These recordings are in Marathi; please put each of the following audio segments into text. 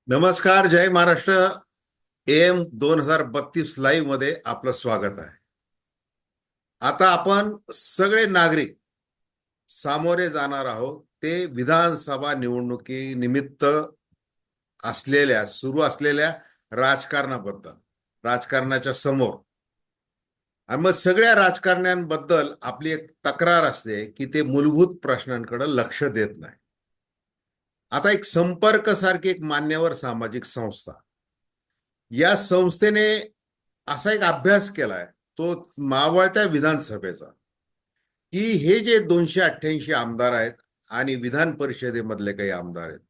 नमस्कार. जय महाराष्ट्र. AM 2032 लाईव्ह मध्ये आपलं स्वागत आहे. आता आपण सगळे नागरिक सामोरे जाणार आहोत ते विधानसभा निवडणुकीनिमित्त सुरू असलेल्या राजकारणाबद्दल, राजकारणाच्या समोर. आणि मग सगळ्या राजकारण्यांबद्दल आपली एक तक्रार असते की ते मूलभूत प्रश्नांकडे लक्ष देत नाही. आता एक संपर्क सारखी एक मान्यवर सामाजिक संस्था, या संस्थेने असा एक अभ्यास केलाय, तो मावळत्या विधानसभेचा, की हे जे 288 आमदार आहेत आणि विधान परिषदेमधले काही आमदार आहेत,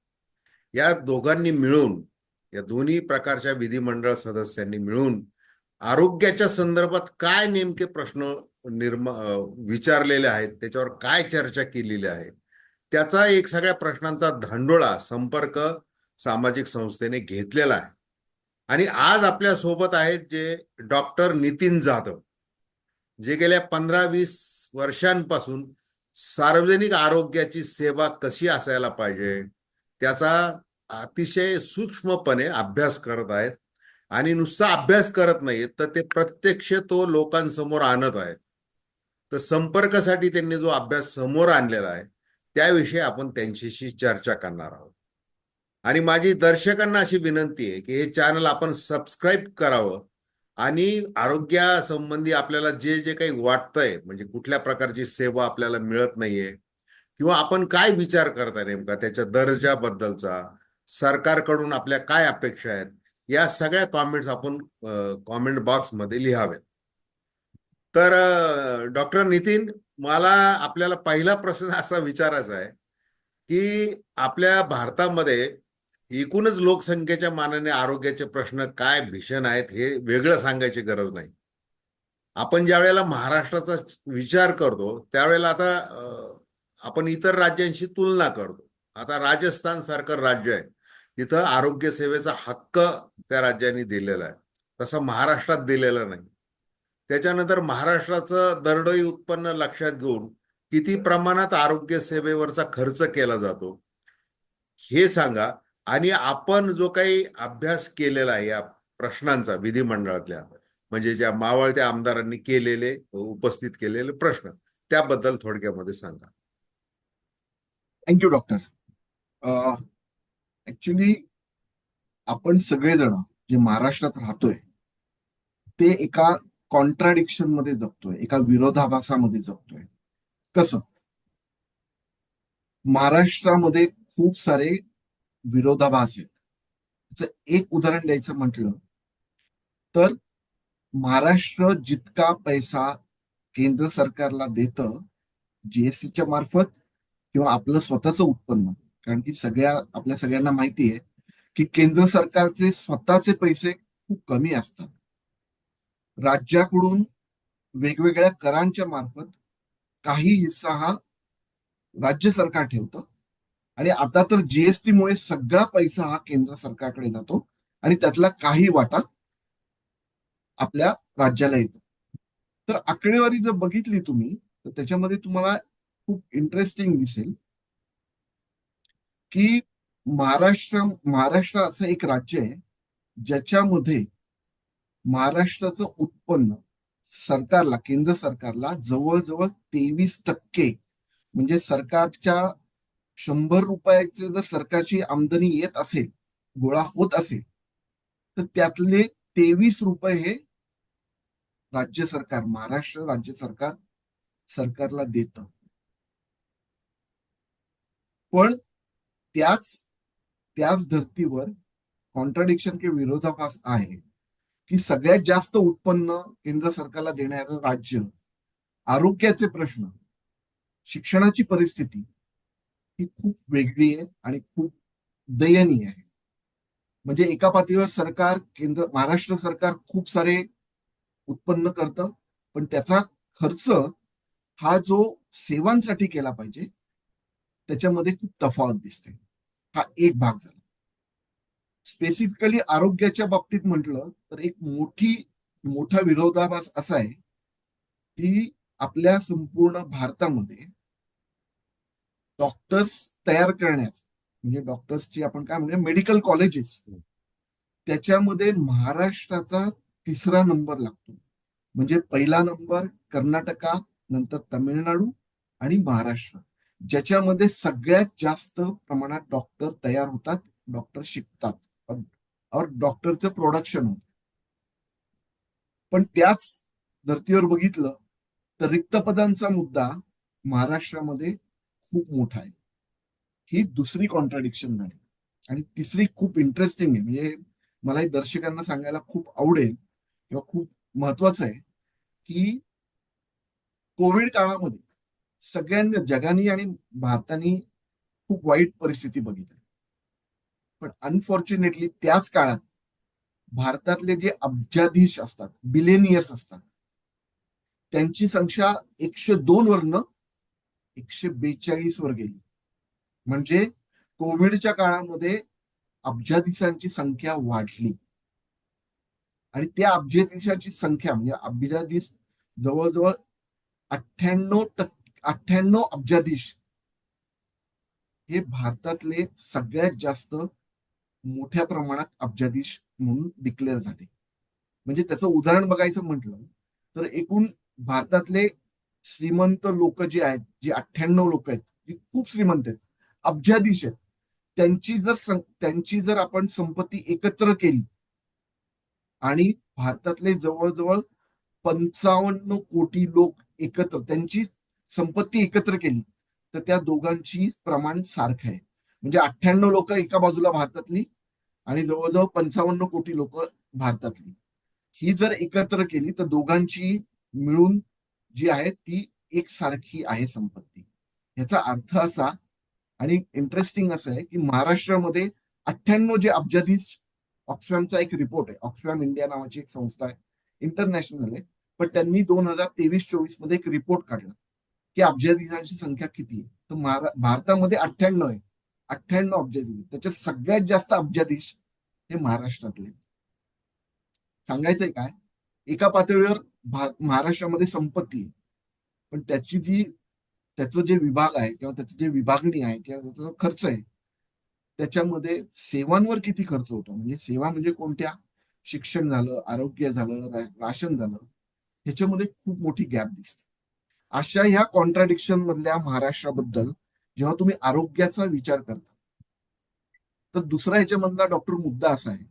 या दोघांनी मिळून, या दोन्ही प्रकारच्या विधिमंडळ सदस्यांनी मिळून आरोग्याच्या संदर्भात काय नेमके प्रश्न विचारलेले आहेत, त्याच्यावर काय चर्चा केलेली आहे, त्याचा एक सगळ्या प्रश्नांचा धांडोळा संपर्क सामाजिक संस्थेने घेतलेला आहे. आणि आज आपल्या सोबत आहेत जे डॉक्टर नितीन जाधव, जे गेल्या 15-20 वर्षांपासून सार्वजनिक आरोग्याची सेवा कशी असायला पाहिजे त्याचा अतिशय सूक्ष्मपणे अभ्यास करत आहेत. आणि नुसता अभ्यास करत नाहीत, तर ते प्रत्यक्ष तो लोकांसमोर आणत आहेत. तर संपर्कासाठी त्यांनी जो अभ्यास समोर आणलेला आहे त्याविषयी आपण त्यांच्याशी चर्चा करणार आहोत. आणि माझी दर्शकांना अशी विनंती आहे की हे चॅनल आपण सबस्क्राईब करावं आणि आरोग्यासंबंधी आपल्याला जे जे काही वाटतंय, म्हणजे कुठल्या प्रकारची सेवा आपल्याला मिळत नाहीये किंवा आपण काय विचार करताय नेमका त्याच्या दर्जाबद्दलचा, सरकारकडून आपल्या काय अपेक्षा आहेत, या सगळ्या कॉमेंट्स आपण कॉमेंट बॉक्समध्ये लिहावेत. तर डॉक्टर नितीन, मला आपल्याला पहिला प्रश्न असा विचारायचा आहे की आपल्या भारतामध्ये एकूणच लोकसंख्येच्या मानाने आरोग्याचे प्रश्न काय भीषण आहेत हे वेगळं सांगायची गरज नाही. आपण ज्या वेळेला महाराष्ट्राचा विचार करतो त्यावेळेला आता आपण इतर राज्यांशी तुलना करतो. आता राजस्थान सारखं राज्य आहे, तिथं आरोग्य सेवेचा हक्क त्या राज्यांनी दिलेला आहे, तसं महाराष्ट्रात दिलेला नाही. त्याच्यानंतर महाराष्ट्राचं दरडोई उत्पन्न लक्षात घेऊन किती प्रमाणात आरोग्य सेवेवरचा खर्च केला जातो हे सांगा. आणि आपण जो काही अभ्यास केलेला आहे या प्रश्नांचा विधिमंडळातल्या, म्हणजे ज्या मावळत्या आमदारांनी उपस्थित केलेले प्रश्न, त्याबद्दल थोडक्यामध्ये सांगा. Thank you doctor. ऍक्च्युली आपण सगळेजण जे महाराष्ट्रात राहतोय ते एका कॉन्ट्राडिक्शन मध्ये जगतोय, एका विरोधाभासामध्ये जगतोय. कसं? महाराष्ट्रामध्ये खूप सारे विरोधाभास आहेत. त्याचं एक उदाहरण द्यायचं म्हटलं तर महाराष्ट्र जितका पैसा केंद्र सरकारला देतं जीएसटीच्या मार्फत किंवा आपलं स्वतःचं उत्पन्न, कारण की आपल्या सगळ्यांना माहिती आहे की केंद्र सरकारचे स्वतःचे पैसे खूप कमी असतात. राज्याकडून वेगवेगळ्या करांच्या मार्फत काही हिस्सा हा राज्य सरकार ठेवतं आणि आता तर जीएसटीमुळे सगळा पैसा हा केंद्र सरकारकडे जातो आणि त्यातला काही वाटा आपल्या राज्याला येतो. तर आकडेवारी जर बघितली तुम्ही तर त्याच्यामध्ये तुम्हाला खूप इंटरेस्टिंग दिसेल की महाराष्ट्र असं एक राज्य आहे ज्याच्यामध्ये महाराष्ट्राचं उत्पन्न सरकारला, केंद्र सरकारला जवळजवळ 23%, म्हणजे सरकारच्या 100 रुपयाचे जर सरकारची आमदनी येत असेल, गोळा होत असेल, तर त्यातले 23 रुपये हे राज्य सरकार, महाराष्ट्र राज्य सरकार सरकारला देतं. पण त्याच धर्तीवर कॉन्ट्राडिक्शन किंवा विरोधाभास आहे की सगळ्यात जास्त उत्पन्न केंद्र सरकारला देणारं राज्य, आरोग्याचे प्रश्न, शिक्षणाची परिस्थिती ही खूप वेगळी आहे आणि खूप दयनीय आहे. म्हणजे एका पातळीवर महाराष्ट्र सरकार खूप सारे उत्पन्न करतं, पण त्याचा खर्च हा जो सेवांसाठी केला पाहिजे त्याच्यामध्ये खूप तफावत दिसते. हा एक भाग झाला. स्पेसिफिकली आरोग्याच्या बाबतीत म्हटलं तर एक मोठा विरोधाभास असा आहे की आपल्या संपूर्ण भारतामध्ये डॉक्टर्स तयार करण्यास म्हणजे डॉक्टर्सची आपण काय म्हणूया मेडिकल कॉलेजेस, त्याच्यामध्ये महाराष्ट्राचा 3रा नंबर लागतो. म्हणजे पहिला नंबर कर्नाटका, नंतर तमिळनाडू आणि महाराष्ट्र, ज्याच्यामध्ये सगळ्यात जास्त प्रमाणात डॉक्टर तयार होतात, डॉक्टर शिकतात और डॉक्टरचं प्रोडक्शन होतं. पण त्याच धर्तीवर बघितलं तर रिक्त पदांचा मुद्दा महाराष्ट्रामध्ये खूप मोठा आहे. ही दुसरी कॉन्ट्राडिक्शन झाली. आणि तिसरी खूप इंटरेस्टिंग आहे, म्हणजे मला हे दर्शकांना सांगायला खूप आवडेल किंवा खूप महत्वाचं आहे की कोविड काळामध्ये सगळ्यांनी, जगाने आणि भारताने खूप वाईट परिस्थिती बघितली. पण अनफॉर्च्युनेटली त्याच काळात भारतातले जे अब्जाधीश असतात, बिलेनियर्स असतात, त्यांची संख्या 102 वरनं 142 वर गेली. म्हणजे कोविडच्या काळामध्ये अब्जाधीशांची संख्या वाढली. आणि त्या अब्जाधीशांची संख्या म्हणजे अब्जाधीश जवळजवळ 98 अब्जाधीश हे भारतातले सगळ्यात जास्त मोठ्या प्रमाणात अब्जाधीश म्हणून डिक्लेअर झाले. म्हणजे त्याचं उदाहरण बघायचं म्हटलं तर एकूण भारतातले श्रीमंत लोक जे आहेत, जे 98 लोक आहेत, जी खूप श्रीमंत आहेत, अब्जाधीश आहेत, त्यांची जर आपण संपत्ती एकत्र केली आणि भारतातले जवळजवळ 55 कोटी लोक एकत्र त्यांची संपत्ती एकत्र केली तर त्या दोघांची प्रमाण सारखं आहे. म्हणजे 98 लोक एका बाजूला भारतातली आणि जवळजवळ 55 कोटी लोक भारतातली, ही जर एकत्र केली तर दोघांची मिळून जी आहे ती एकसारखी आहे संपत्ती. याचा अर्थ असा आणि इंटरेस्टिंग असं आहे की महाराष्ट्रामध्ये 98 जे अब्जाधीश, ऑक्सफॅमचा एक रिपोर्ट आहे, ऑक्सफॅम इंडिया नावाची एक संस्था आहे, इंटरनॅशनल आहे, पण त्यांनी 2023-24 मध्ये एक रिपोर्ट काढला की अब्जाधीशांची संख्या किती आहे. तर भारतामध्ये 98 आहे, 98 अब्जाधीश. त्याच्यात सगळ्यात जास्त अब्जाधीश हे महाराष्ट्रातले. सांगायचंय काय, एका पातळीवर महाराष्ट्रामध्ये संपत्ती आहे, पण त्याचं जे विभाग आहे किंवा त्याचं जे विभागणी आहे किंवा त्याचा खर्च आहे, त्याच्यामध्ये सेवांवर किती खर्च होतो, म्हणजे सेवा म्हणजे कोणत्या, शिक्षण झालं, आरोग्य झालं, राशन झालं, ह्याच्यामध्ये खूप मोठी गॅप दिसते. अशा ह्या कॉन्ट्राडिक्शन मधल्या महाराष्ट्राबद्दल जेव्हा तुम्ही आरोग्याचा विचार करता तर दुसरा ह्याच्यामधला डॉक्टर मुद्दा असा आहे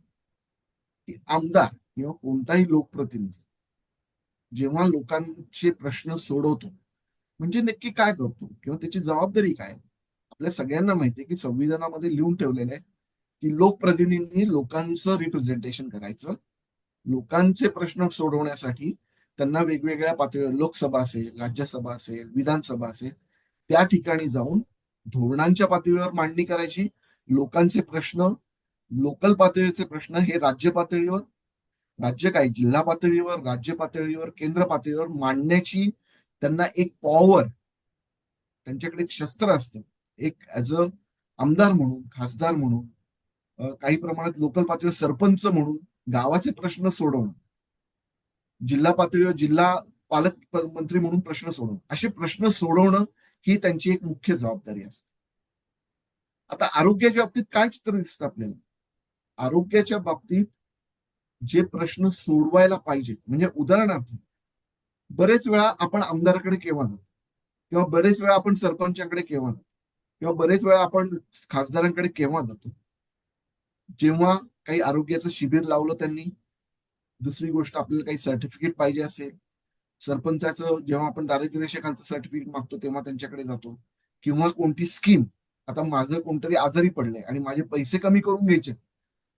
की आमदार किंवा कोणताही लोकप्रतिनिधी जेव्हा लोकांचे प्रश्न सोडवतो म्हणजे नक्की काय करतो किंवा त्याची जबाबदारी काय. आपल्या सगळ्यांना माहिती आहे की संविधानामध्ये लिहून ठेवलेलं आहे की लोकप्रतिनिधी लोकांचं रिप्रेझेंटेशन करायचं, लोकांचे प्रश्न सोडवण्यासाठी त्यांना वेगवेगळ्या पातळीवर, लोकसभा असेल, राज्यसभा असेल, विधानसभा असेल, त्या ठिकाणी जाऊन धोरणांच्या पातळीवर मांडणी करायची. लोकांचे प्रश्न, लोकल पातळीचे प्रश्न हे राज्य पातळीवर, राज्य काय जिल्हा पातळीवर, राज्य पातळीवर, केंद्र पातळीवर मांडण्याची त्यांना एक पॉवर, त्यांच्याकडे एक शस्त्र असतं. एक ऍज अ आमदार म्हणून, खासदार म्हणून, काही प्रमाणात लोकल पातळीवर सरपंच म्हणून गावाचे प्रश्न सोडवणं, जिल्हा पातळीवर जिल्हा पालक मंत्री म्हणून प्रश्न सोडवणं, असे प्रश्न सोडवणं ही त्यांची एक मुख्य जबाबदारी असते. आता आरोग्याच्या बाबतीत काय चित्र दिसतं आपल्याला. आरोग्याच्या बाबतीत जे प्रश्न सोडवायला पाहिजे, म्हणजे उदाहरणार्थ बरेच वेळा आपण आमदाराकडे केव्हा जातो किंवा बरेच वेळा आपण सरपंचाकडे केव्हा जातो किंवा बरेच वेळा आपण खासदारांकडे केव्हा जातो, जेव्हा काही आरोग्याचं शिबिर लावलं त्यांनी, दुसरी गोष्ट आपल्याला काही सर्टिफिकेट पाहिजे असेल, सरपंचाचं जेव्हा आपण दारिद्र्य रेषेखालचं सर्टिफिकेट मागतो तेव्हा त्यांच्याकडे जातो, किंवा कोणती स्कीम, आता माझं कोणतरी आजारी पडलंय आणि माझे पैसे कमी करून घ्यायचे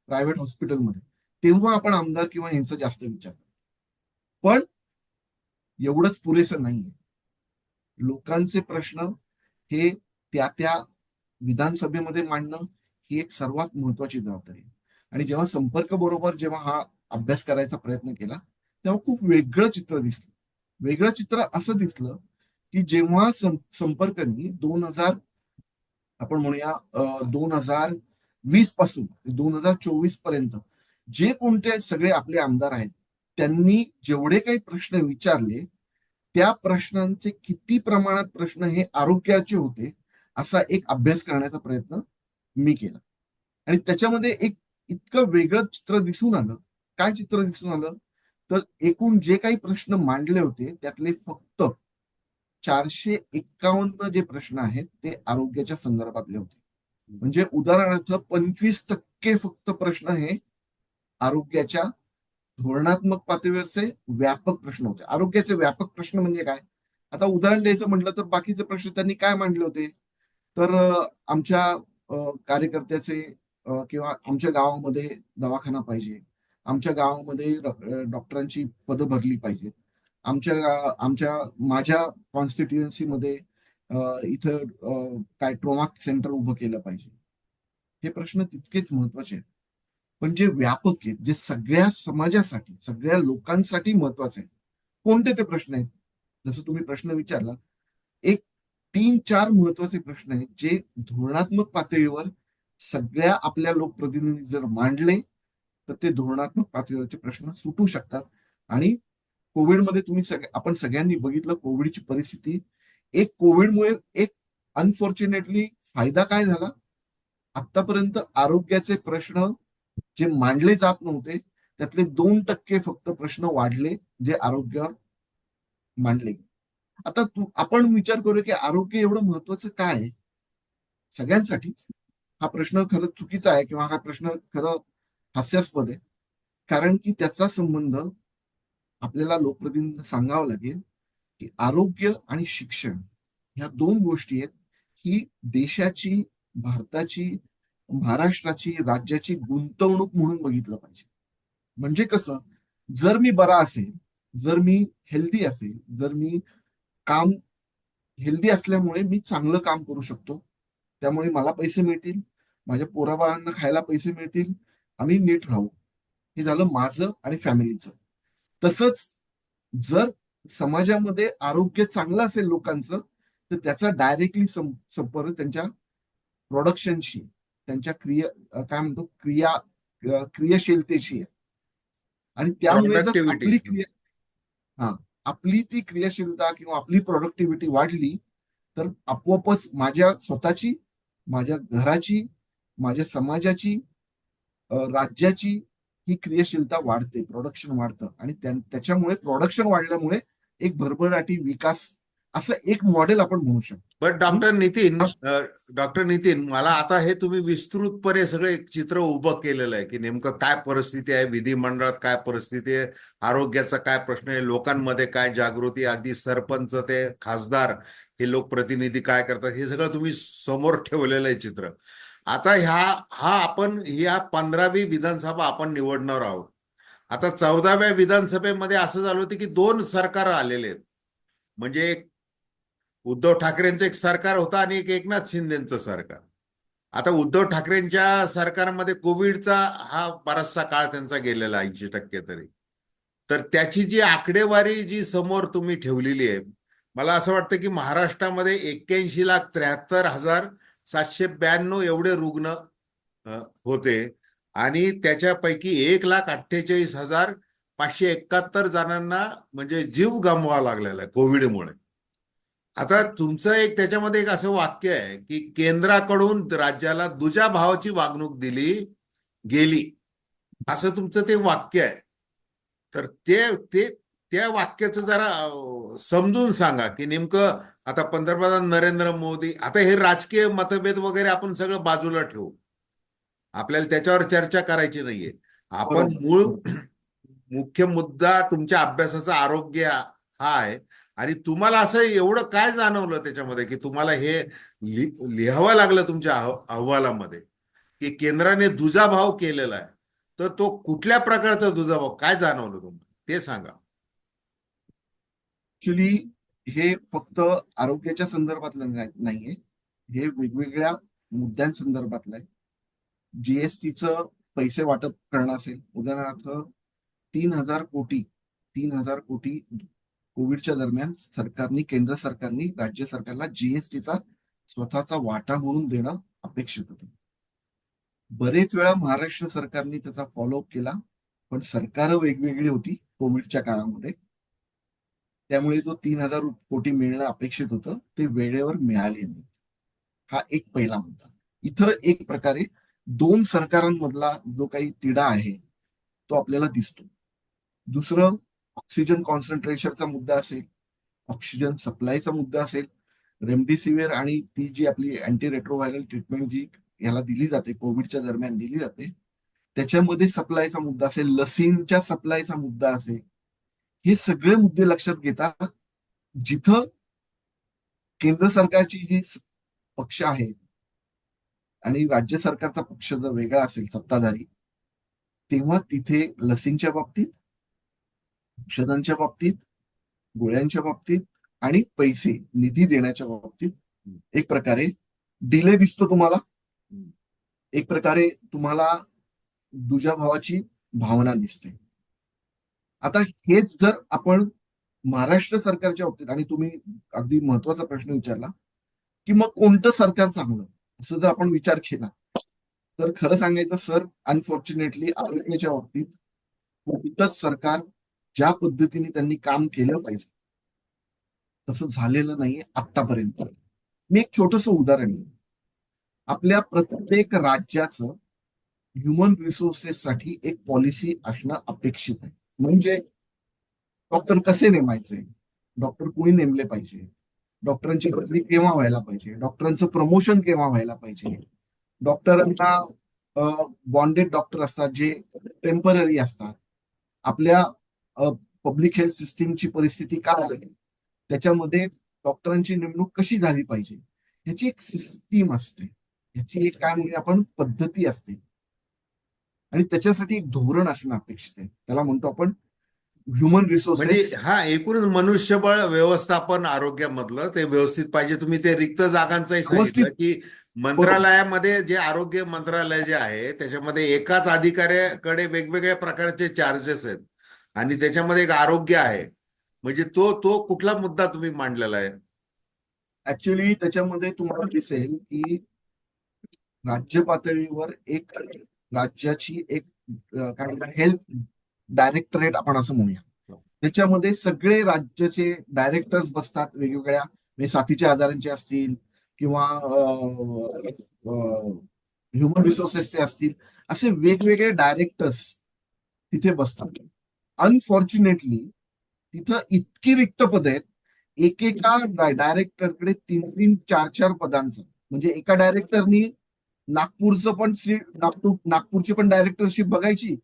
प्रायव्हेट हॉस्पिटलमध्ये, तेव्हा आपण आमदार किंवा यांचा जास्त विचार करतो. पण एवढंच पुरेसं नाहीये. लोकांचे प्रश्न हे त्या विधानसभेमध्ये मांडणं ही एक सर्वात महत्वाची जबाबदारी आहे. आणि जेव्हा संपर्क बरोबर जेव्हा हा अभ्यास करायचा प्रयत्न केला तेव्हा खूप वेगळं चित्र दिसलं. वेगळं चित्र असं दिसलं की जेव्हा संपर्कनी 2000 आपण म्हणूया 2020 पासून 2024 पर्यंत जे कोणते सगळे आपले आमदार आहेत त्यांनी जेवढे काही प्रश्न विचारले त्या प्रश्नांचे किती प्रमाणात प्रश्न हे आरोग्याचे होते असा एक अभ्यास करण्याचा प्रयत्न मी केला. आणि त्याच्यामध्ये एक इतकं वेगळं चित्र दिसून आलं. काय चित्र दिसून आलं? तर एकूण जे काही प्रश्न मांडले होते त्यातले फक्त 451 जे प्रश्न आहेत ते आरोग्याच्या संदर्भातले होते. म्हणजे उदाहरणार्थ 25% फक्त प्रश्न हे आरोग्याच्या धोरणात्मक पातळीवरचे व्यापक प्रश्न होते. आरोग्याचे व्यापक प्रश्न म्हणजे काय? आता उदाहरण द्यायचं म्हटलं तर बाकीचे प्रश्न त्यांनी काय मांडले होते? तर आमच्या कार्यकर्त्याचे किंवा आमच्या गावामध्ये दवाखाना पाहिजे. आमच्या गावामध्ये डॉक्टरांची पदं भरली पाहिजेत. माझ्या कॉन्स्टिट्युएन्सीमध्ये इथं काय ट्रॉमा सेंटर उभं केलं पाहिजे. हे प्रश्न तितकेच महत्वाचे आहेत. पण जे व्यापक आहेत, जे सगळ्या समाजासाठी, सगळ्या लोकांसाठी महत्वाचे आहेत, कोणते ते प्रश्न आहेत? जसं तुम्ही प्रश्न विचारला, एक 3-4 महत्वाचे प्रश्न आहेत जे धोरणात्मक पातळीवर सगळ्या आपल्या लोकप्रतिनिधी जर मांडले तर ते धोरणात्मक पातळीवरचे प्रश्न सुटू शकतात. आणि कोविडमध्ये आपण सगळ्यांनी बघितलं कोविडची परिस्थिती. कोविडमुळे एक अनफॉर्च्युनेटली फायदा काय झाला? आतापर्यंत आरोग्याचे प्रश्न जे मांडले जात नव्हते त्यातले 2% फक्त प्रश्न वाढले जे आरोग्यावर मांडले. आता आपण विचार करू की आरोग्य एवढं महत्वाचं काय आहे सगळ्यांसाठीच? हा प्रश्न खरं चुकीचा आहे किंवा हा प्रश्न खरं हास्यास्पद आहे. कारण की त्याचा संबंध आपल्याला लोकप्रतिनिधींना सांगावं लागेल की आरोग्य आणि शिक्षण ह्या 2 गोष्टी आहेत. ही देशाची, भारताची, महाराष्ट्राची, राज्याची गुंतवणूक म्हणून बघितलं पाहिजे. म्हणजे कसं? जर मी बरा असेल, जर मी हेल्दी असेल, जर मी काम हेल्दी असल्यामुळे मी चांगलं काम करू शकतो. त्यामुळे मला पैसे मिळतील, माझ्या पोराबाळांना खायला पैसे मिळतील, आम्ही नीट राहू. हे झालं माझं आणि फॅमिलीचं. तसंच जर समाजामध्ये आरोग्य चांगलं असेल लोकांचं तर त्याचा डायरेक्टली संपर्क त्यांच्या प्रोडक्शनशी, त्यांच्या काय म्हणतो क्रियाशीलतेशी आहे. आणि त्यामुळे जर प्रोडक्टिव्हिटी. हा आपली ती क्रियाशीलता किंवा आपली प्रोडक्टिव्हिटी वाढली तर आपोआपच माझ्या स्वतःची, माझ्या घराची, माझ्या समाजाची, राज्याची ही क्रियाशीलता वाढते, प्रोडक्शन वाढतं. आणि त्याच्यामुळे प्रोडक्शन वाढल्यामुळे एक भरभराटी विकास असं एक मॉडेल आपण म्हणू शकतो. पण डॉक्टर नितीन, मला आता हे तुम्ही विस्तृतपणे सगळं एक चित्र उभं केलेलं आहे की नेमकं काय परिस्थिती आहे, विधिमंडळात काय परिस्थिती आहे, आरोग्याचा काय प्रश्न आहे, लोकांमध्ये काय जागृती, अगदी सरपंच ते खासदार हे लोकप्रतिनिधी काय करतात, हे सगळं तुम्ही समोर ठेवलेलं आहे चित्र. आता आपण ह्या 15वी विधानसभा आपण निवडणार आहोत. आता 14व्या विधानसभेमध्ये असं झालं होतं की 2 सरकार आलेले आहेत. म्हणजे उद्धव ठाकरेंचं एक सरकार होतं आणि एक एकनाथ शिंदेचं सरकार. आता उद्धव ठाकरेंच्या सरकारमध्ये कोविडचा हा बराचसा काळ त्यांचा गेलेला 80% तरी. तर त्याची जी आकडेवारी जी समोर तुम्ही ठेवलेली आहे, मला असं वाटतं की महाराष्ट्रामध्ये 81,73,792 एवढे रुग्ण होते आणि त्याच्यापैकी 1,48,571 जणांना म्हणजे जीव गमवावा लागलेला आहे कोविडमुळे. आता तुमचं त्याच्यामध्ये एक असं वाक्य आहे की केंद्राकडून राज्याला दुजा भावाची वागणूक दिली गेली, असं तुमचं ते वाक्य आहे. तर ते ते त्या वाक्याचं जरा समजून सांगा की नेमकं आता पंतप्रधान नरेंद्र मोदी, आता हे राजकीय मतभेद वगैरे आपण सगळं बाजूला ठेवू, आपल्याला त्याच्यावर चर्चा करायची नाहीये. आपण बरोबर, मूळ बरोबर. मुख्य मुद्दा तुमच्या अभ्यासाचा आरोग्य हा आहे. आणि तुम्हाला असं एवढं काय जाणवलं त्याच्यामध्ये की तुम्हाला हे लिहावं लागलं तुमच्या अहवालामध्ये की केंद्राने दुजाभाव केलेला आहे? तर तो कुठल्या प्रकारचा दुजाभाव, काय जाणवलं तुम्हाला ते सांगा. ऍक्च्युली हे फक्त आरोग्याच्या संदर्भातलं नाहीये. हे वेगवेगळ्या मुद्द्यांसंदर्भातलं आहे. जीएसटीचं पैसे वाटप करणं असेल, उदाहरणार्थ 3,000 कोटी कोविडच्या दरम्यान केंद्र सरकारने राज्य सरकारला जीएसटीचा स्वतःचा वाटा म्हणून देणं अपेक्षित होतं. बरेच वेळा महाराष्ट्र सरकारने त्याचा फॉलोअप केला, पण सरकार वेगवेगळी होती कोविडच्या काळामध्ये. त्यामुळे जो 3,000 कोटी मिळणं अपेक्षित होतं ते वेळेवर मिळाले नाही. हा एक पहिला मुद्दा. इथं एक प्रकारे दोन सरकारांमधला जो काही तिढा आहे तो आपल्याला दिसतो. दुसरं, ऑक्सिजन कॉन्सन्ट्रेशनचा मुद्दा असेल, ऑक्सिजन सप्लायचा मुद्दा असेल, रेमडेसिवीर आणि ती जी आपली अँटी रेट्रोव्हायरल ट्रीटमेंट जी याला दिली जाते, कोविडच्या दरम्यान दिली जाते, त्याच्यामध्ये सप्लायचा मुद्दा असेल, लसींच्या सप्लायचा मुद्दा असेल. हे सगळे मुद्दे लक्षात घेता जिथं केंद्र सरकारची जी पक्ष आहे आणि राज्य सरकारचा पक्ष जर वेगळा असेल सत्ताधारी, तेव्हा तिथे लसींच्या बाबतीत, औषधांच्या बाबतीत, गोळ्यांच्या बाबतीत आणि पैसे निधी देण्याच्या बाबतीत एक प्रकारे डिले दिसतो तुम्हाला. एक प्रकारे तुम्हाला दुजाभावाची भावना दिसते. आता हेच जर आपण महाराष्ट्र सरकारच्या बाबतीत, आणि तुम्ही अगदी महत्वाचा प्रश्न विचारला की मग कोणतं सरकार चांगलं, असं जर आपण विचार केला तर खरं सांगायचं सर, अनफॉर्च्युनेटली आरोग्याच्या बाबतीत कोणतंच सरकार ज्या पद्धतीने त्यांनी काम केलं पाहिजे तसं झालेलं नाही आतापर्यंत. मी एक छोटस उदाहरण देईन. आपल्या प्रत्येक राज्याचं ह्युमन रिसोर्सेससाठी एक पॉलिसी असणं अपेक्षित आहे. म्हणजे डॉक्टर कसे नेमायचे, डॉक्टर कुणी नेमले पाहिजे, डॉक्टरांची बदली केव्हा व्हायला पाहिजे, डॉक्टरांचं प्रमोशन केव्हा व्हायला पाहिजे, डॉक्टरांना बॉन्डेड डॉक्टर असतात जे टेम्पररी असतात. आपल्या पब्लिक हेल्थ सिस्टीमची परिस्थिती काय आहे, त्याच्यामध्ये डॉक्टरांची नेमणूक कशी झाली पाहिजे, ह्याची एक सिस्टीम असते, ह्याची एक काय म्हणजे आपण पद्धती असते, आणि त्याच्यासाठी एक धोरण असणं अपेक्षित आहे. त्याला म्हणतो आपण ह्युमन म्हणजे रिसोर्सेस. हा एकूणच मनुष्यबळ व्यवस्थापन आरोग्यामधलं ते व्यवस्थित पाहिजे. तुम्ही ते रिक्त जागांचंही सांगितलं व्यवस्थित. की बरोबर. मंत्रालयामध्ये जे आरोग्य मंत्रालय जे आहे त्याच्यामध्ये एकाच अधिकाऱ्याकडे वेगवेगळ्या प्रकारचे चार्जेस आहेत आणि त्याच्यामध्ये एक आरोग्य आहे. म्हणजे तो तो कुठला मुद्दा तुम्ही मांडलेला आहे? ऍक्च्युली त्याच्यामध्ये तुम्हाला दिसेल की राज्य पातळीवर एक राज्याची एक काय म्हणतात हेल्थ डायरेक्टरेट आपण असं म्हणूया. त्याच्यामध्ये सगळे राज्याचे डायरेक्टर्स बसतात वेगवेगळ्या, म्हणजे साथीच्या आजारांचे असतील किंवा ह्युमन रिसोर्सेसचे असतील, असे वेगवेगळे डायरेक्टर्स तिथे बसतात. अनफॉर्च्युनेटली तिथं इतकी रिक्त पद आहेत, एकेका डायरेक्टरकडे तीन तीन चार चार पदांचं. म्हणजे एका डायरेक्टरनी नागपूरचं पण नागपूरची पण डायरेक्टरशिप बघायची,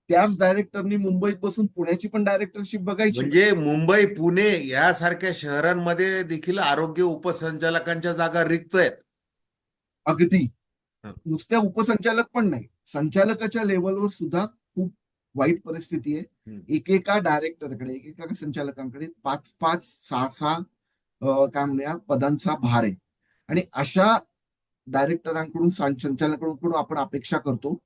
त्याच डायरेक्टरनी मुंबईत बसून पुण्याची पण डायरेक्टरशिप बघायची. म्हणजे मुंबई पुणे यासारख्या शहरांमध्ये देखील आरोग्य उपसंचालकांच्या जागा रिक्त आहेत. अगदी. हं, नुसत्या उपसंचालक पण नाही, संचालकाच्या लेवलवर सुद्धा खूप वाईट परिस्थिती आहे. हं. एकेका डायरेक्टरकडे, एकेका संचालकांकडे पाच पाच सहा सहा काय म्हणूया पदांचा भार आहे. आणि अशा डायरेक्टरांकडून संचालकांकडून आपण अपेक्षा करतो,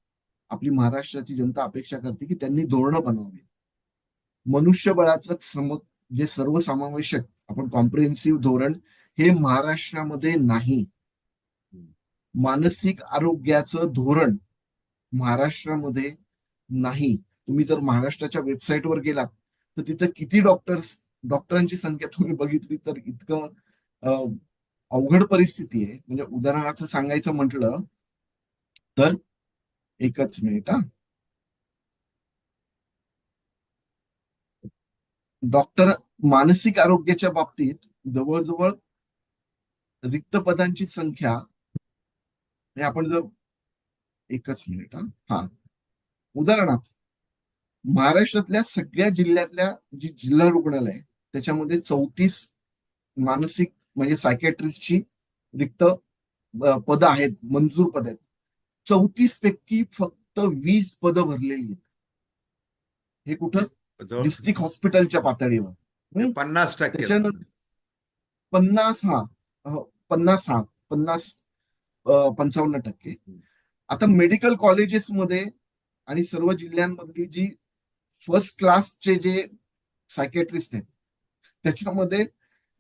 आपली महाराष्ट्राची जनता अपेक्षा करते की त्यांनी धोरणं बनवावी. मनुष्यबळाचं जे सर्वसमावेशक आपण कॉम्प्रिहेन्सिव्ह धोरण हे महाराष्ट्रामध्ये नाही. मानसिक आरोग्याचं धोरण महाराष्ट्रामध्ये नाही. तुम्ही जर महाराष्ट्राच्या वेबसाईटवर गेलात तर तिथं किती डॉक्टरांची संख्या तुम्ही बघितली तर इतकं अवघड परिस्थिती आहे. म्हणजे उदाहरणार्थ सांगायचं म्हटलं तर, एकच मिनिट हा. डॉक्टर मानसिक आरोग्याच्या बाबतीत जवळजवळ रिक्त पदांची संख्या, म्हणजे आपण जर एकच मिनिट हा हा उदाहरणार्थ महाराष्ट्रातल्या सगळ्या जिल्ह्यातल्या जी जिल्हा रुग्णालय त्याच्यामध्ये 34 मानसिक म्हणजे सायकॅट्रिस्टची रिक्त पदं आहेत, मंजूर पद आहेत. 34 पैकी फक्त 20 पदं भरलेली आहेत. हे कुठं? जवळ डिस्ट्रिक्ट हॉस्पिटलच्या पातळीवर. हं? 50% त्याच्यानंतर 50, हा, 50, हा, 50, 55%. आता मेडिकल कॉलेजेसमध्ये आणि सर्व जिल्ह्यांमधली जी फर्स्ट क्लासचे जे सायकॅट्रिस्ट आहेत त्याच्यामध्ये,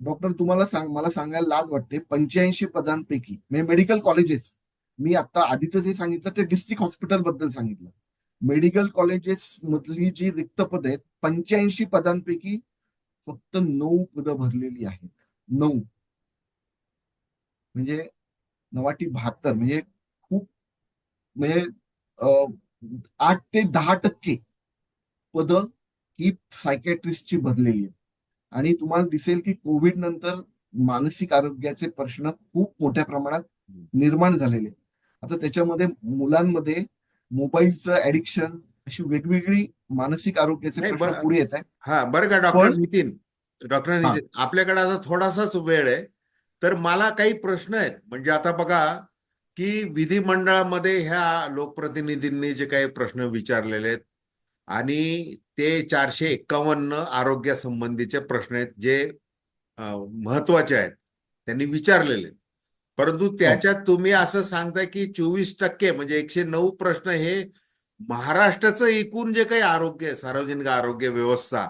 डॉक्टर तुम्हाला मला सांगायला लाज वाटते, 85 पदांपैकी म्हणजे मेडिकल कॉलेजेस, मी आता आधीच जे सांगितलं ते डिस्ट्रिक्ट हॉस्पिटल बद्दल सांगितलं, मेडिकल कॉलेजेस मधली जी रिक्त पद आहेत 85 पदांपैकी फक्त 9 पदं भरलेली आहेत. 9. म्हणजे 972 म्हणजे खूप, म्हणजे 8 ते 10% पदं ही सायकॅट्रिस्टची भरलेली आहेत. आणि तुम्हाला दिसेल की कोविड नंतर मानसिक आरोग्याचे प्रश्न खूप मोठ्या प्रमाणात निर्माण झालेले आहेत. आता त्याच्यामध्ये मुलांमध्ये मोबाईलचं ऍडिक्शन, अशी वेगवेगळी मानसिक आरोग्याचे नाही प्रश्न पुढे येत आहेत. हा बरं का पण डॉक्टर हा, नितीन, आपल्याकडे आता थोडासाच वेळ आहे. तर मला काही प्रश्न आहेत. म्हणजे आता बघा की विधिमंडळामध्ये ह्या लोकप्रतिनिधींनी जे काही प्रश्न विचारलेले आहेत आणि ते 451 आरोग्यासंबंधीचे प्रश्न आहेत जे महत्वाचे आहेत, त्यांनी विचारलेले आहेत. परंतु हो, त्याच्यात तुम्ही असं सांगताय की 24% म्हणजे 109 प्रश्न हे महाराष्ट्राचं एकूण जे काही आरोग्य आहे, सार्वजनिक आरोग्य व्यवस्था,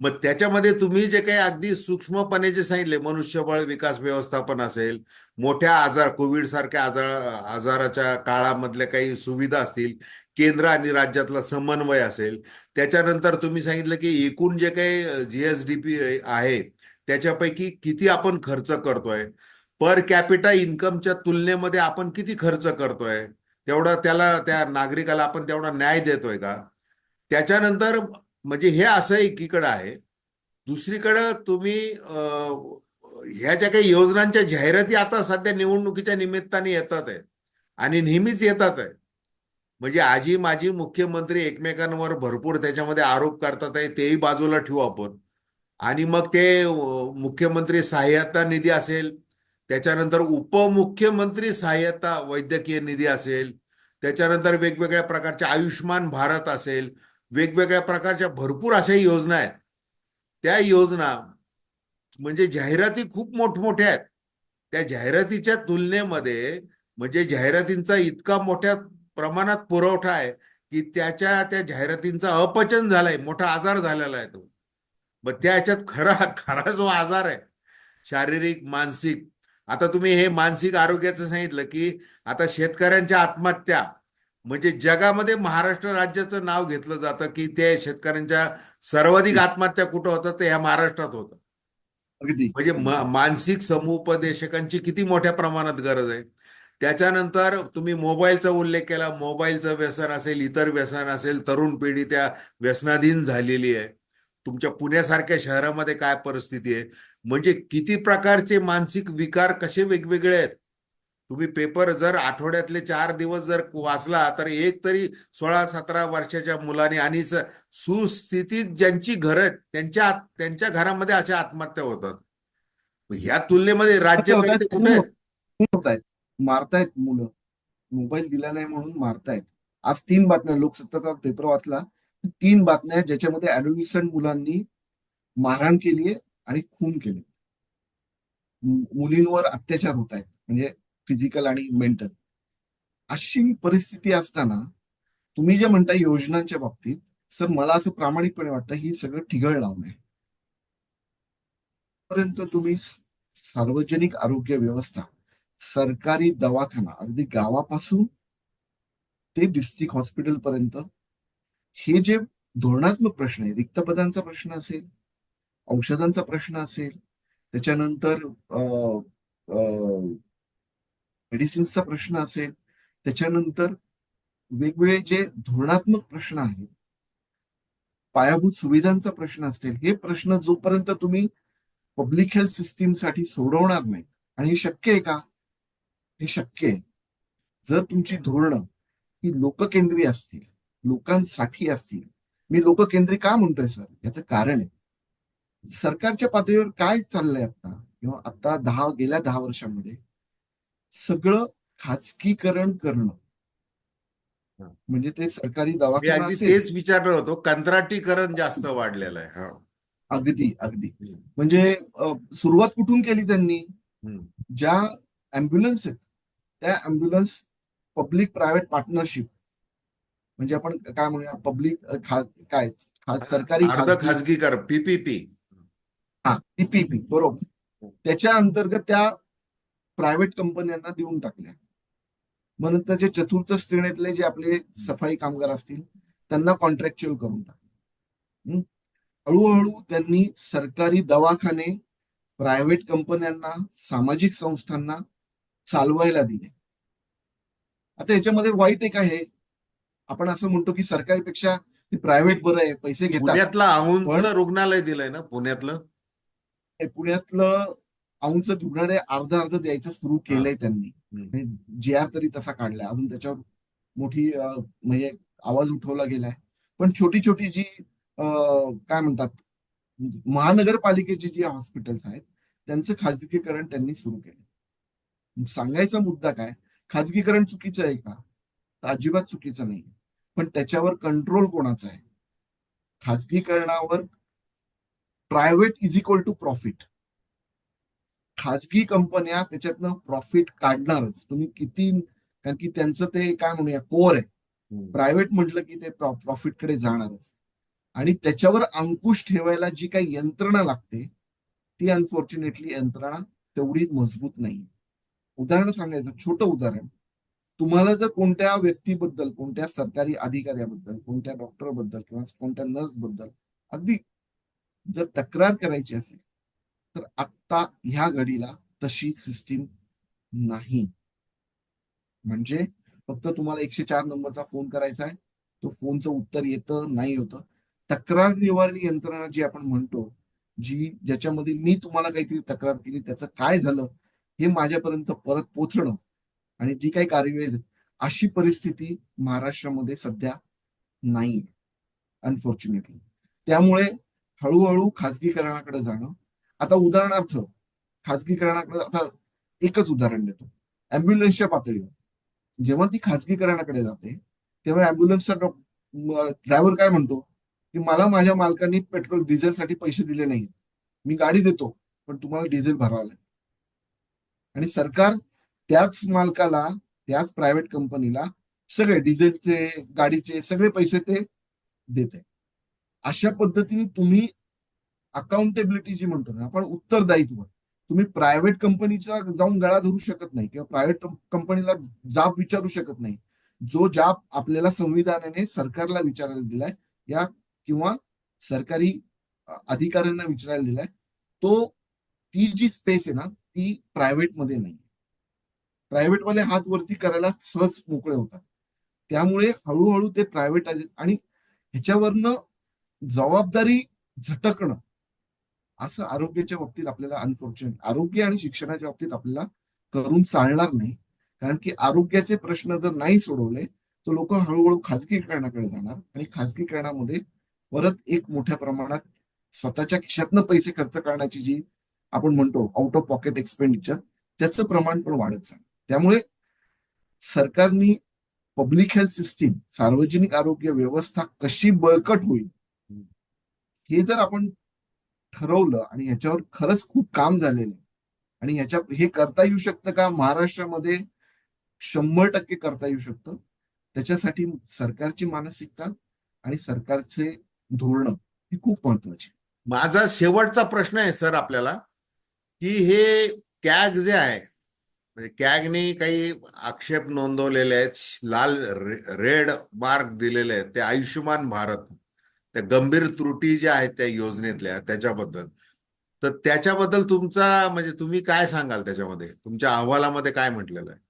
मग त्याच्यामध्ये तुम्ही जे काही अगदी सूक्ष्मपणे जे सांगितले, मनुष्यबळ विकास व्यवस्थापन असेल, मोठ्या आजार, कोविड सारख्या आजाराच्या काळामधल्या काही सुविधा असतील, केंद्र आणि राज्यातला समन्वय असेल, त्याच्यानंतर तुम्ही सांगितलं की एकूण जे काही जीएसडीपी आहे त्याच्यापैकी किती आपण खर्च करतोय, पर कॅपिटा इन्कमच्या तुलनेमध्ये आपण किती खर्च करतोय, तेवढा त्याला त्या नागरिकाला आपण तेवढा न्याय देतोय का. त्याच्यानंतर म्हणजे हे असं एकीकडं आहे. दुसरीकडं तुम्ही ह्या ज्या काही योजनांच्या जाहिराती आता सध्या निवडणुकीच्या निमित्ताने येतात आहे आणि नेहमीच येतात आहे. म्हणजे आजी माजी मुख्यमंत्री एकमेकांवर भरपूर त्याच्यामध्ये आरोप करतात आहे, तेही बाजूला ठेवू आपण. आणि मग ते मुख्यमंत्री सहाय्यता निधी असेल, त्याच्यानंतर उपमुख्यमंत्री सहाय्यता वैद्यकीय निधी असेल, त्याच्यानंतर वेगवेगळ्या प्रकारच्या आयुष्यमान भारत असेल, वेगवेगळ्या प्रकारच्या भरपूर अशा योजना आहेत. त्या योजना म्हणजे जाहिराती खूप मोठमोठ्या आहेत. त्या जाहिरातीच्या तुलनेमध्ये म्हणजे जाहिरातींचा इतका मोठ्या प्रमाणात पुरवठा आहे की त्या जाहिरातींचा अपचन झालाय, मोठा आजार झालेला आहे तो. मग त्या ह्याच्यात खरा खरा जो आजार आहे, शारीरिक मानसिक, आता तुम्ही हे मानसिक आरोग्याचं सांगितलं की आता शेतकऱ्यांच्या आत्महत्या, म्हणजे जगामध्ये महाराष्ट्र राज्याचं नाव घेतलं जातं की ते शेतकऱ्यांच्या सर्वाधिक आत्महत्या कुठं होतं, ते ह्या महाराष्ट्रात होतं. अगदी म्हणजे अगदी. मानसिक समुपदेशकांची किती मोठ्या प्रमाणात गरज आहे. त्याच्यानंतर तुम्ही मोबाईलचा उल्लेख केला, मोबाईलचं व्यसन असेल, इतर व्यसन असेल, तरुण पिढी त्या व्यसनाधीन झालेली आहे. तुमच्या पुण्यासारख्या शहरामध्ये काय परिस्थिती आहे, म्हणजे किती प्रकारचे मानसिक विकार कसे वेगवेगळे आहेत. तुम्ही पेपर जर आठवड्यातले 4 दिवस जर वाचला तर एक तरी 16-17 वर्षाच्या मुलाने आणि सुस्थितीत ज्यांची घर आहेत त्यांच्या त्यांच्या घरामध्ये अशा आत्महत्या होतात. ह्या तुलनेमध्ये राज्य आत्महत्या होत काही आहेत, ते कुठे आहेत. खून होत आहेत, मारतायत मुलं. मोबाईल दिला नाही म्हणून मारतायत. आज 3 बातम्या, लोकसत्ताचा पेपर वाचला, 3 बातम्या ज्याच्यामध्ये ऍडोलिसंट मुलांनी मारहाण केली आहे आणि खून केले. मुलींवर अत्याचार होत आहेत, म्हणजे फिजिकल आणि मेंटल. अशी परिस्थिती असताना तुम्ही जे म्हणता योजनांच्या बाबतीत, सर मला असं प्रामाणिकपणे वाटतं ही सगळं ठिगळ लावणं आहे. पर्यंत तुम्ही सार्वजनिक आरोग्य व्यवस्था, सरकारी दवाखाना अगदी गावापासून ते डिस्ट्रिक्ट हॉस्पिटल पर्यंत, हे जे धोरणात्मक प्रश्न आहे, रिक्त पदांचा प्रश्न असेल, औषधांचा प्रश्न असेल, त्याच्यानंतर मेडिसिन्सचा प्रश्न असेल, त्याच्यानंतर वेगवेगळे जे धोरणात्मक प्रश्न आहेत, पायाभूत सुविधांचा प्रश्न असतील, हे प्रश्न जोपर्यंत तुम्ही पब्लिक हेल्थ सिस्टीमसाठी सोडवणार नाही, आणि हे शक्य आहे का? हे शक्य आहे जर तुमची धोरणं ही लोककेंद्रीय असतील, लोकांसाठी असतील. मी लोककेंद्री का म्हणतोय सर, याचं कारण आहे सरकारच्या पातळीवर काय चाललंय आता, किंवा आता गेल्या 10 वर्षांमध्ये सगळं खाजगीकरण करणं. म्हणजे ते सरकारी मी दवाखाना अगदी असेल. तेच विचारलं होतो, कंत्राटीकरण जास्त वाढलेलं आहे. हा. अगदी अगदी. हम्म. म्हणजे सुरुवात कुठून केली त्यांनी? हम्म. ज्या अँब्युलन्स आहेत त्या अँब्युलन्स पब्लिक प्रायव्हेट पार्टनरशिप, म्हणजे आपण काय म्हणूया, पब्लिक काय, सरकारी अर्ध खाजगी, खाजगीकरण, पीपीपी. हा, पीपीपी, बरोबर. त्याच्या अंतर्गत त्या प्रायव्हेट कंपन्यांना देऊन टाकल्या. मग नंतर जे चतुर्थ श्रेणीतले जे आपले सफाई कामगार असतील त्यांना कॉन्ट्रॅक्च्युअल करून टाकलं. हळूहळू त्यांनी सरकारी दवाखाने प्रायव्हेट कंपन्यांना, सामाजिक संस्थांना चालवायला दिले. आता याच्यामध्ये वाईट एक आहे, आपण असं म्हणतो की सरकारीपेक्षा ते प्रायव्हेट बरं आहे, पैसे घेतात. पुण्यातलं पण औंधचं रुग्णालय दिलंय ना पुण्यातलं. हे पुण्यातलं औंधचं रुग्णालय अर्ध अर्ध द्यायचं सुरू हा. केलंय त्यांनी. हम्म. जी आर तरी तसा काढलाय, अजून त्याच्यावर मोठी म्हणजे आवाज उठवला गेलाय. पण छोटी छोटी जी काय म्हणतात, महानगरपालिकेची जी हॉस्पिटल्स आहेत त्यांचं खाजगीकरण त्यांनी सुरू केलं. सांगायचा मुद्दा काय, खाजगीकरण चुकीचं आहे का? तर अजिबात चुकीचं नाही. पण त्याच्यावर कंट्रोल कोणाचा आहे? खाजगीकरणावर private is equal to profit. खाजगी कंपन्या त्याच्यातनं प्रॉफिट काढणारच, तुम्ही किती, कारण की त्यांचं ते काय म्हणूया कोर आहे. हम्म. प्रायव्हेट म्हटलं की ते प्रॉफिटकडे जाणारच. आणि त्याच्यावर अंकुश ठेवायला जी काही यंत्रणा लागते ती अनफॉर्च्युनेटली यंत्रणा तेवढी मजबूत नाही. उदाहरण सांगायचं, छोटं उदाहरण, तुम्हाला जर कोणत्या व्यक्तीबद्दल, कोणत्या सरकारी अधिकाऱ्याबद्दल, कोणत्या डॉक्टरबद्दल किंवा कोणत्या नर्सबद्दल अगदी जर तक्रार करायची असेल, तर आत्ता ह्या घडीला तशी सिस्टीम नाही. म्हणजे फक्त तुम्हाला 104 नंबरचा फोन करायचा आहे, तो फोनचं उत्तर येतं नाही होतं. तक्रार निवारणी यंत्रणा जी आपण म्हणतो, ज्याच्यामध्ये मी तुम्हाला काहीतरी तक्रार केली, त्याचं काय झालं हे माझ्यापर्यंत परत पोहोचणं आणि जी काही कार्यवाही झाली, अशी परिस्थिती महाराष्ट्रामध्ये सध्या नाही, अनफॉर्च्युनेटली. त्यामुळे हळूहळू खाजगीकरणाकडे जाणं. आता उदाहरणार्थ खाजगीकरणाकडे, आता एकच उदाहरण देतो, अँब्युलन्सच्या पातळीवर जेव्हा ती खाजगीकरणाकडे जाते तेव्हा अँब्युलन्सचा ड्रायव्हर काय म्हणतो की मला माझ्या मालकांनी पेट्रोल डिझेलसाठी पैसे दिले नाही, मी गाडी देतो पण तुम्हाला डिझेल भरावं लागेल. आणि सरकार त्याच मालकाला, त्याच प्रायव्हेट कंपनीला सगळे डिझेलचे, गाडीचे सगळे पैसे ते देते. अशा पद्धतीने तुम्ही अकाउंटेबिलिटी जी म्हणतो ना आपण, उत्तरदायित्व, तुम्ही प्रायव्हेट कंपनीचा जाऊन गळा धरू शकत नाही किंवा प्रायव्हेट कंपनीला जाब विचारू शकत नाही. जो जाब आपल्याला संविधानाने सरकारला विचारायला दिलाय, या किंवा सरकारी अधिकाऱ्यांना विचारायला दिलाय, तो ती जी स्पेस आहे ना ती प्रायव्हेट मध्ये नाही. प्रायव्हेटवाले हात वरती करायला सहज मोकळे होतात. त्यामुळे हळूहळू ते प्रायव्हेट, आणि ह्याच्यावरनं जबाबदारी झटकणं, असं आरोग्याच्या बाबतीत आपल्याला अनफॉर्च्युनेट, आरोग्य आणि शिक्षणाच्या बाबतीत आपल्याला करून चालणार नाही. कारण की आरोग्याचे प्रश्न जर नाही सोडवले तर लोक हळूहळू खाजगीकरणाकडे जाणार आणि खाजगीकरणामध्ये परत एक मोठ्या प्रमाणात स्वतःच्या खिशातनं पैसे खर्च करण्याची जी आपण म्हणतो आउट ऑफ पॉकेट एक्सपेंडिचर, त्याचं प्रमाण पण वाढत जाणार. त्यामुळे सरकारनी पब्लिक हेल्थ सिस्टीम, सार्वजनिक आरोग्य व्यवस्था कशी बळकट होईल हे जर आपण ठरवलं आणि ह्याच्यावर खरंच खूप काम झालेलं आहे, आणि ह्याच्या हे करता येऊ शकतं का महाराष्ट्रामध्ये? 100% करता येऊ शकतं. त्याच्यासाठी सरकारची मानसिकता आणि सरकारचे धोरणं ही खूप महत्वाची. माझा शेवटचा प्रश्न आहे सर आपल्याला, की हे कॅग जे आहे, म्हणजे कॅगने काही आक्षेप नोंदवलेले आहेत, लाल रेड मार्क दिलेले आहेत, ते आयुष्यमान भारत, त्या गंभीर त्रुटी ज्या आहेत त्या योजनेतल्या त्याच्याबद्दल, तर त्याच्याबद्दल तुमचा म्हणजे तुम्ही काय सांगाल? त्याच्यामध्ये तुमच्या अहवालामध्ये काय म्हटलेलं आहे?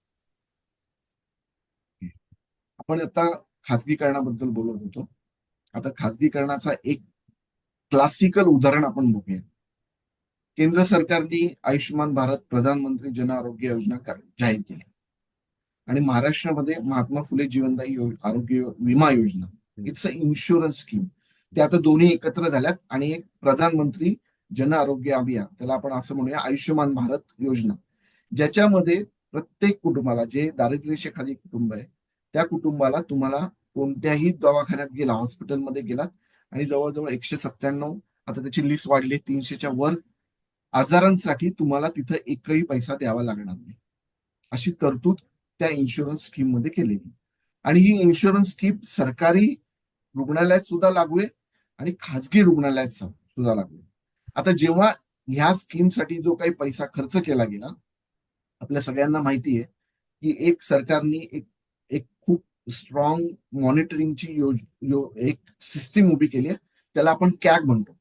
आपण आता खाजगीकरणाबद्दल बोलत होतो. आता खाजगीकरणाचा एक क्लासिकल उदाहरण आपण बघूया. केंद्र सरकारने आयुष्यमान भारत प्रधानमंत्री जन आरोग्य योजना जाहीर केली आणि महाराष्ट्रामध्ये महात्मा फुले जीवनदायी आरोग्य विमा योजना, इट्स अ इन्शुरन्स स्कीम. ते आता दोन्ही एकत्र झाल्यात आणि एक प्रधानमंत्री जन आरोग्य अभियान, त्याला आपण असं म्हणूया आयुष्यमान भारत योजना, ज्याच्यामध्ये प्रत्येक कुटुंबाला, जे दारिद्र्यरेषेखाली कुटुंब आहे त्या कुटुंबाला, तुम्हाला कोणत्याही दवाखान्यात गेला, हॉस्पिटलमध्ये गेलात आणि जवळजवळ 197, आता त्याची लिस्ट वाढली, 300च्या वर आजारांसाठी तुम्हाला तिथं एकही पैसा द्यावा लागणार नाही, अशी तरतूद त्या इन्शुरन्स स्कीम मध्ये केलेली. आणि ही इन्शुरन्स स्कीम सरकारी रुग्णालयात सुद्धा लागू आहे आणि खाजगी रुग्णालयात सुद्धा लागू आहे. आता जेव्हा ह्या स्कीमसाठी जो काही पैसा खर्च केला गेला, आपल्या सगळ्यांना माहिती आहे की एक सरकारने एक एक खूप स्ट्रॉंग मॉनिटरिंगची एक सिस्टीम उभी केली आहे, त्याला आपण कॅग म्हणतो,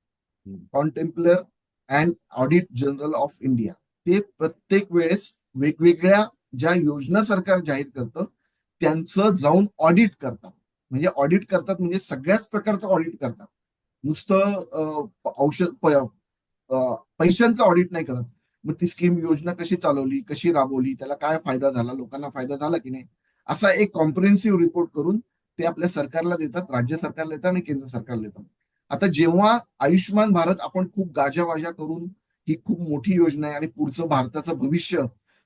comptroller and auditor general of India. ते प्रत्येक वेळेस वेगवेगळ्या ज्या योजना सरकार जाहीर करतं त्यांचं जाऊन ऑडिट करतात. म्हणजे ऑडिट करतात म्हणजे सगळ्याच प्रकारचं ऑडिट करतात. नुसतं पैशांचं ऑडिट नाही करत. मग ती स्कीम योजना कशी चालवली, कशी राबवली, त्याला काय फायदा झाला, लोकांना फायदा झाला की नाही, असा एक कॉम्प्रिहेन्सिव्ह रिपोर्ट करून ते आपल्या सरकारला देतात, राज्य सरकारला देतात आणि केंद्र सरकारला देतात. आता जेव्हा आयुष्यमान भारत आपण खूप गाजावाजा करून ही खूप मोठी योजना आहे आणि पुढचं भारताचं भविष्य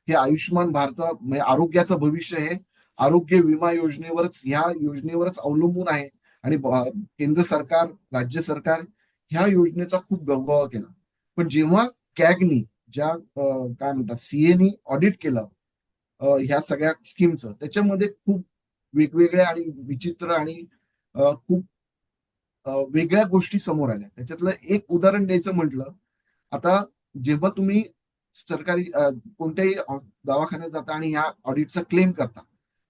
हे आयुष्यमान भारत म्हणजे आरोग्याचं भविष्य हे आरोग्य विमा योजनेवरच, ह्या योजनेवरच अवलंबून आहे. आणि केंद्र सरकार, राज्य सरकार ह्या योजनेचा खूप गवगवा केला. पण जेव्हा कॅगनी, ज्या काय म्हणतात, सीएनी ऑडिट केलं ह्या सगळ्या स्कीमचं, त्याच्यामध्ये खूप वेगवेगळ्या आणि विचित्र आणि खूप वेगळ्या गोष्टी समोर आल्या. त्याच्यातलं एक उदाहरण द्यायचं म्हटलं, आता जेव्हा तुम्ही सरकारी कोणत्याही दवाखान्यात जाता आणि ह्या ऑडिटचा क्लेम करता,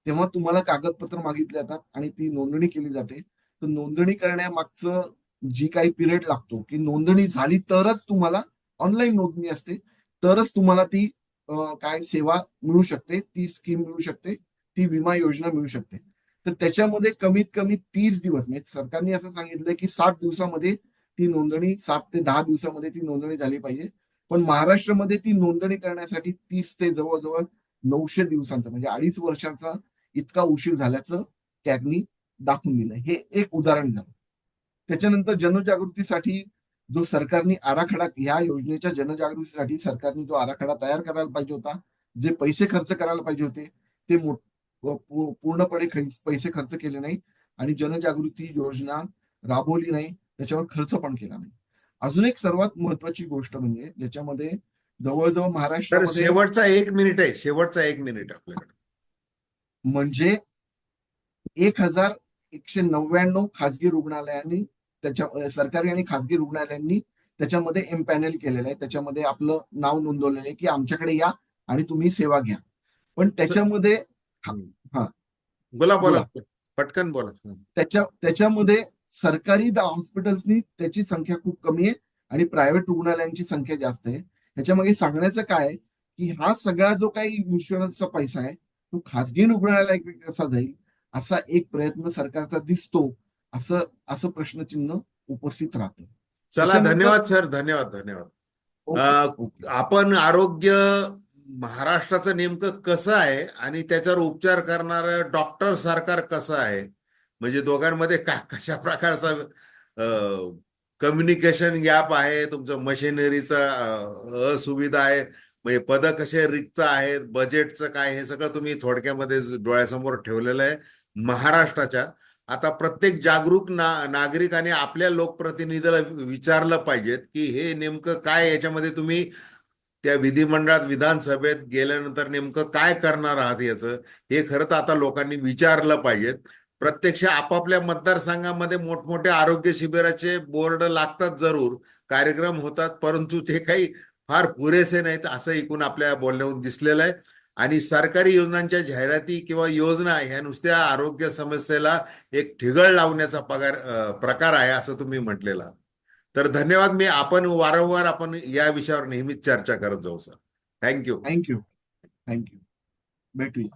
तेव्हा तुम्हाला कागदपत्र मागितले जातात आणि ती नोंदणी केली जाते. तर नोंदणी करण्यामागचं जी काही पिरियड लागतो, की नोंदणी झाली तरच तुम्हाला, ऑनलाईन नोंदणी असते, तरच तुम्हाला ती काय सेवा मिळू शकते, ती स्कीम मिळू शकते, ती विमा योजना मिळू शकते. तर त्याच्यामध्ये कमीत कमी 30 दिवस, म्हणजे सरकारने असं सांगितलंय की 7 दिवसामध्ये ती नोंदणी, 7 ते 10 दिवसामध्ये ती नोंदणी झाली पाहिजे. पण महाराष्ट्रामध्ये ती नोंदणी करण्यासाठी 30 ते जवळजवळ 900 दिवसांचा, म्हणजे 2.5 वर्षांचा इतका उशीर झाल्याचं कॅगनी दाखवून दिलं. हे एक उदाहरण झालं. त्याच्यानंतर जनजागृतीसाठी जो सरकारने आराखडा, ह्या योजनेच्या जनजागृतीसाठी सरकारने जो आराखडा तयार करायला पाहिजे होता, जे पैसे खर्च करायला पाहिजे होते, ते पूर्णपणे पैसे खर्च केले नाही आणि जनजागृती योजना राबवली नाही, त्याच्यावर खर्च पण केला नाही. अजून एक सर्वात महत्वाची गोष्ट म्हणजे ज्याच्यामध्ये जवळजवळ तर महाराष्ट्रामध्ये शेवटचा 1 मिनिट आहे, शेवटचा 1 मिनिट आपल्याकडे. म्हणजे 1199 खासगी रुग्णालयांनी, त्याच्या सरकारी आणि खासगी रुग्णालयांनी त्याच्यामध्ये एम्पॅनल केलेलं आहे, त्याच्यामध्ये आपलं नाव नोंदवलेलं आहे की आमच्याकडे या आणि तुम्ही सेवा घ्या. पण स- त्याच्यामध्ये हा, हम्म. हा, बोला बोला, बोला. पटकन बोला. त्याच्यामध्ये सरकारी हॉस्पिटल्सनी त्याची संख्या खूप कमी आहे आणि प्रायव्हेट रुग्णालयांची संख्या जास्त आहे. ह्याच्यामागे सांगण्याचं काय आहे, की हा सगळा जो काही इन्शुरन्सचा पैसा आहे तो खासगी रुग्णालयाकडे कसा जाईल, असा एक प्रयत्न सरकारचा दिसतो. असं असं प्रश्नचिन्ह उपस्थित राहतं. चला, त्याच्यानंतर धन्यवाद सर, धन्यवाद धन्यवाद. Okay, okay. आपण आरोग्य महाराष्ट्राचं नेमकं कसं आहे आणि त्याच्यावर उपचार करणारं डॉक्टर सरकार कसं आहे, म्हणजे दोघांमध्ये कशा प्रकारचा कम्युनिकेशन गॅप आहे, तुमचं मशिनरीचा असुविधा आहे, म्हणजे पद कसे रिक्त आहेत, बजेटचं काय, हे सगळं तुम्ही थोडक्यामध्ये डोळ्यासमोर ठेवलेलं आहे महाराष्ट्राच्या. आता प्रत्येक जागरूक नागरिकाने आपल्या लोकप्रतिनिधीला विचारलं पाहिजेत की हे नेमकं काय, याच्यामध्ये तुम्ही त्या विधिमंडळात, विधानसभेत गेल्यानंतर नेमकं काय करणार आहात, याचं हे खरं तर आता लोकांनी विचारलं पाहिजेत. प्रत्यक्ष आपापल्या मतदारसंघामध्ये मोठमोठ्या आरोग्य शिबिराचे बोर्ड लागतात, जरूर कार्यक्रम होतात, परंतु ते काही फार पुरेसे नाहीत असं एकूण आपल्या बोलण्यावरून दिसलेलं आहे. आणि सरकारी योजनांच्या जाहिराती किंवा योजना ह्या नुसत्या आरोग्य समस्येला एक ठिगळ लावण्याचा प्रकार आहे असं तुम्ही म्हटलेला. तर धन्यवाद. आपण वारंवार आपण या विषयावर नेहमीच चर्चा करत जाऊ सर. थँक्यू. Thank you, thank you. भेटूया.